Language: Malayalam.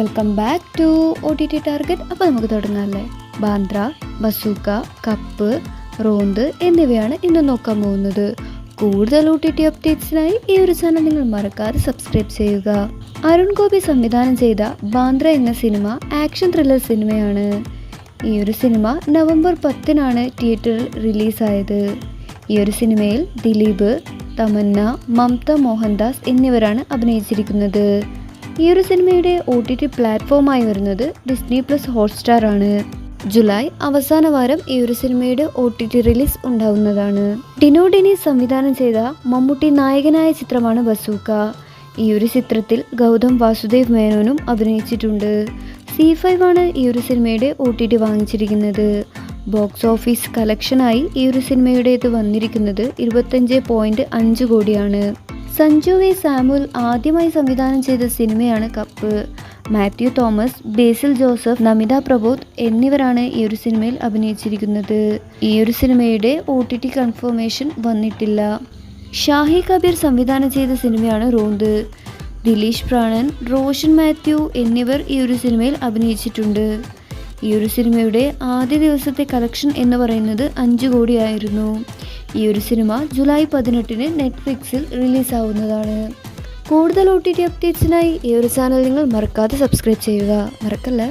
Welcome back to OTT target. അപ്പോൾ നമുക്ക് തുടങ്ങാമല്ലേ. ബാന്ദ്ര, ബസൂക്ക, കപ്പ്, റോന്ത് എന്നിവയാണ് ഇന്ന് നോക്കാൻ പോകുന്നത്. കൂടുതൽ OTT അപ്ഡേറ്റ്സിനായി ഈ ഒരു ചാനൽ നിങ്ങൾ മറക്കാതെ സബ്സ്ക്രൈബ് ചെയ്യുക. അരുൺ ഗോപി സംവിധാനം ചെയ്ത ബാന്ദ്ര എന്ന സിനിമ ആക്ഷൻ ത്രില്ലർ സിനിമയാണ്. ഈ ഒരു സിനിമ നവംബർ 10 തിയേറ്ററിൽ റിലീസായത്. ഈ ഒരു സിനിമയിൽ ദിലീപ്, തമന്ന, മമത മോഹൻദാസ് എന്നിവരാണ് അഭിനയിച്ചിരിക്കുന്നത്. ഈ ഒരു സിനിമയുടെ OTT പ്ലാറ്റ്ഫോമായി വരുന്നത് Disney+ ഹോട്ട്സ്റ്റാർ ആണ്. ജൂലൈ അവസാന വാരം ഈ ഒരു സിനിമയുടെ OTT റിലീസ് ഉണ്ടാവുന്നതാണ്. ടിനോ ഡെനീസ് സംവിധാനം ചെയ്ത മമ്മൂട്ടി നായകനായ ചിത്രമാണ് ബസൂക്ക. ഈ ഒരു ചിത്രത്തിൽ ഗൗതം വാസുദേവ് മേനോനും അഭിനയിച്ചിട്ടുണ്ട്. C5 ആണ് ഈ ഒരു സിനിമയുടെ OTT വാങ്ങിച്ചിരിക്കുന്നത്. ബോക്സ് ഓഫീസ് കളക്ഷനായി ഈ ഒരു സിനിമയുടേത് വന്നിരിക്കുന്നത് 25.5 കോടിയാണ്. സഞ്ജു വി സാമുവൽ ആദ്യമായി സംവിധാനം ചെയ്ത സിനിമയാണ് കപ്പ്. മാത്യു തോമസ്, ബേസിൽ ജോസഫ്, നമിത പ്രബോധ് എന്നിവരാണ് ഈ ഒരു സിനിമയിൽ അഭിനയിച്ചിരിക്കുന്നത്. ഈ ഒരു സിനിമയുടെ OTT കൺഫർമേഷൻ വന്നിട്ടില്ല. ഷാഹി കബീർ സംവിധാനം ചെയ്ത സിനിമയാണ് റോന്ത്. ദിലീഷ് പ്രാണൻ, റോഷൻ മാത്യു എന്നിവർ ഈ ഒരു സിനിമയിൽ അഭിനയിച്ചിട്ടുണ്ട്. ഈ ഒരു സിനിമയുടെ ആദ്യ ദിവസത്തെ കളക്ഷൻ എന്ന് പറയുന്നത് 5 കോടിയായിരുന്നു. ഈ ഒരു സിനിമ ജൂലൈ 18 നെറ്റ്ഫ്ലിക്സിൽ റിലീസാവുന്നതാണ്. കൂടുതൽ OTT അപ്ഡേറ്റ്സിനായി ഈ ഒരു ചാനൽ നിങ്ങൾ മറക്കാതെ സബ്സ്ക്രൈബ് ചെയ്യുക. മറക്കല്ലേ.